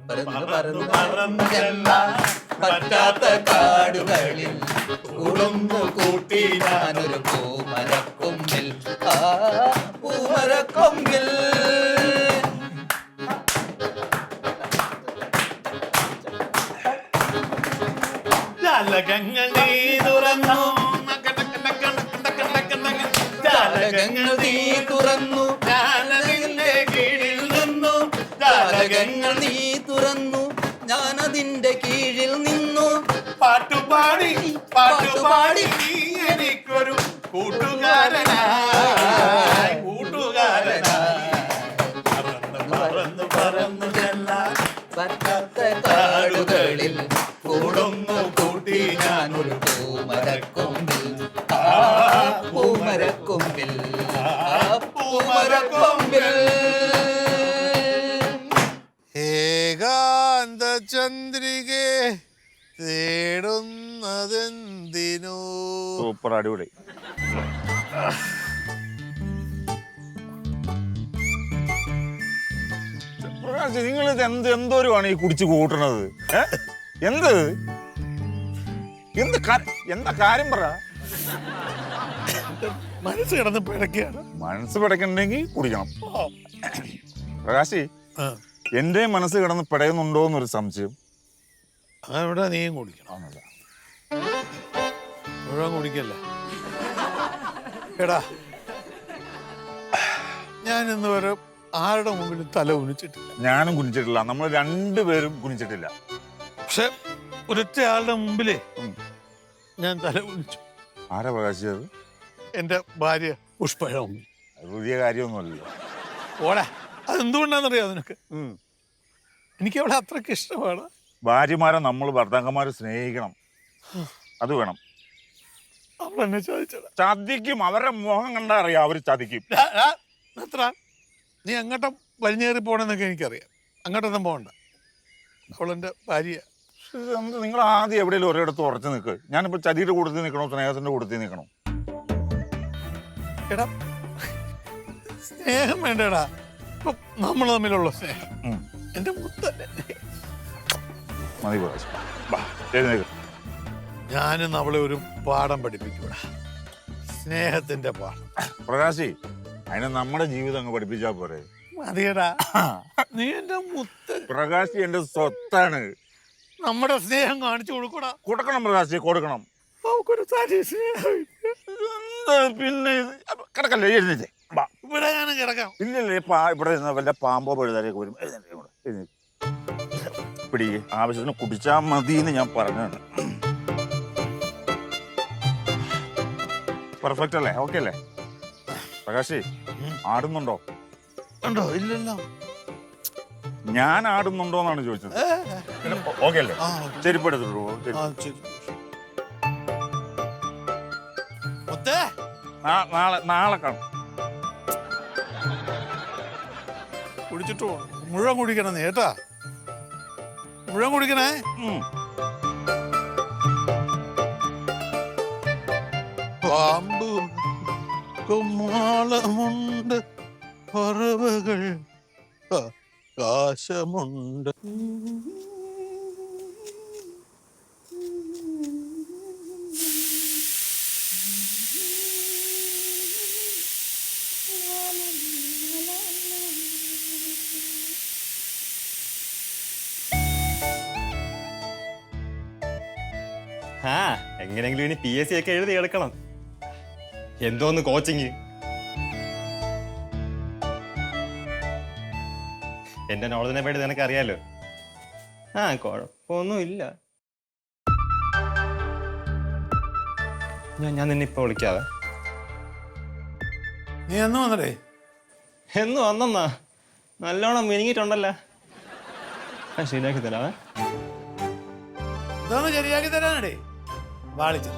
പറന്നു പറന്നു പറന്നു ചെല്ലാൻ പറ്റാത്ത കാടുകളിൽ കുടുംബു കൂട്ടി ഞാനൊരു പൂമരക്കൊമ്പിൽ ആ പൂമരക്കൊമ്പിൽ. ജാലകങ്ങൾ നീ തുറന്നു, ജാലകങ്ങൾ നീ തുറന്നു, ഞാനതിന്റെ കീഴിൽ നിന്നു. ജാലകങ്ങൾ നീ തുറന്നു, ഞാനതിന്റെ കീഴിൽ നിന്നു. പാട്ടുപാടി പാട്ടുപാടി നീ എനിക്കൊരു കൂട്ടുകാരനായി കൂട്ടുകാരനായി. പറന്നു പറന്നു പറന്നു ചെല്ലാൻ പറ്റാത്ത കാടുകളിൽ കൂടുന്നു കൂട്ടി ഞാനൊരു പൂമരക്കൊമ്പിൽ ആ പൂമരക്കൊമ്പിൽ ആ പൂമരക്കൊമ്പിൽ. ഏകാന്ത ചന്ദ്രികെ തേടുന്നതെന്തിനോ. സൂപ്പർ, അടിപൊളി. നിങ്ങൾ ഇത് എന്തോരുമാണ് ഈ കുടിച്ചു കൂട്ടണത്? എന്ത് എന്ത് എന്താ കാര്യം പറ. മനസ്സ് കിടന്ന് പിഴക്കുകയാണ്. മനസ്സ് പിടക്കണ്ടെങ്കിൽ കുടിക്കണം. പ്രകാശി, എന്റെ മനസ്സ് കിടന്ന് പിടയുന്നുണ്ടോ എന്നൊരു സംശയം. അവിടെ നീയും കുടിക്കണം. മുഴുവൻ കുടിക്കല്ലേ എടാ. ഞാൻ ഇന്ന് വരെ ആരുടെ മുമ്പിൽ തല കുനിച്ചിട്ടില്ല. ഞാനും കുനിച്ചിട്ടില്ല, നമ്മൾ രണ്ടുപേരും കുനിച്ചിട്ടില്ല. പക്ഷെ ഒരൊറ്റ ആളുടെ മുമ്പിലേ ഞാൻ തല കുനിച്ചു. ആരാ പ്രകാശി അത്? എന്റെ ഭാര്യ പുഷ്പഴം. അത് പുതിയ കാര്യമൊന്നുമല്ലല്ലോ. ഓടാ, അതെന്തുകൊണ്ടാണെന്നറിയാം നിനക്ക്? എനിക്ക് അവളെ അത്രയ്ക്ക് ഇഷ്ടമാണ്. ഭാര്യമാരെ നമ്മൾ ഭർത്താക്കന്മാരെ സ്നേഹിക്കണം, അത് വേണം. അവളെന്നെ ചോദിച്ചടാ. ചതിക്കും, അവരുടെ മുഖം കണ്ടാ അറിയാം അവര് ചതിക്കും. നീ അങ്ങോട്ടും വലിഞ്ഞേറി പോണെന്നൊക്കെ എനിക്കറിയാം. അങ്ങോട്ടൊന്നും പോകണ്ട. അവളെന്റെ ഭാര്യ. നിങ്ങൾ ആദ്യം എവിടെയെങ്കിലും ഒരിടത്ത് ഉറച്ചു നിൽക്ക്. ഞാനിപ്പോ ചതിയുടെ കൂട്ടത്തിൽ നിൽക്കണോ സ്നേഹത്തിന്റെ കൂട്ടത്തിൽ നിൽക്കണോ? എടാ, സ്നേഹം വേണ്ടടാ. ഇപ്പൊ നമ്മൾ തമ്മിലുള്ള സ്നേഹം എന്റെ മുത്തല്ലേ. മതി പ്രകാശ്, എഴുന്നേക്ക്. ഞാനും അവളെ ഒരു പാഠം പഠിപ്പിക്കൂടാ, സ്നേഹത്തിന്റെ പാഠം. പ്രകാശി, അതിനെ നമ്മുടെ ജീവിതം അങ്ങ് പഠിപ്പിച്ചാ പോരെ? മതിയടാ, നീ എന്റെ മുത്ത്. പ്രകാശി എന്റെ സ്വത്താണ്. നമ്മുടെ സ്നേഹം കാണിച്ചു കൊടുക്കൂടാ. കൊടുക്കണം പ്രകാശി, കൊടുക്കണം. നമുക്കൊരു തനി സ്നേഹം. പിന്നെ കിടക്കല്ലേ, എഴുന്നേറ്റ് ഇവിടെ ഞാനും കിടക്കാം. ഇല്ലല്ലേ, ഇവിടെ വല്ല പാമ്പോ പഴുതാരൊക്കെ വരും. പിടി, ആവശ്യത്തിന് കുടിച്ചാൽ മതി എന്ന് ഞാൻ പറഞ്ഞാണ്. പെർഫെക്റ്റ് അല്ലേ? ഓക്കെ അല്ലേ പ്രകാശി? ആടുന്നുണ്ടോ? ഉണ്ടോ? ഇല്ലല്ലോ. ഞാൻ ആടുന്നുണ്ടോ എന്നാണ് ചോദിച്ചത്. ഓക്കെ അല്ലേ? ചെരുപ്പ് എടുത്തിട്ടു. നാളെ കാണും. കുടിച്ചിട്ട് മുഴുവൻ കുടിക്കണം നീ കേട്ടാ. മുഴുവൻ കുടിക്കണേ. പാമ്പ് കുമാളമുണ്ട്, പറവകൾ ആകാശമുണ്ട്. ആ, എങ്ങനെയെങ്കിലും ഇനി PSC ഒക്കെ എഴുതി എടുക്കണം. എന്തോന്ന് കോച്ചിങ്. എന്റെ നോളജിനെ പറ്റി നിനക്ക് അറിയാലോ. ആ, കുഴപ്പമൊന്നുമില്ല. ഞാൻ നിന്നെ ഇപ്പൊ വിളിക്കാവേ. നീ എന്ന് വന്നടേ? എന്ന് വന്നെന്നാ? നല്ലോണം മിനിങ്ങിട്ടുണ്ടല്ലോ. ശരിയാക്കി തരാവേ. ഇതൊന്ന് ശരിയാക്കി തരാനടേ. വാളിച്ചു.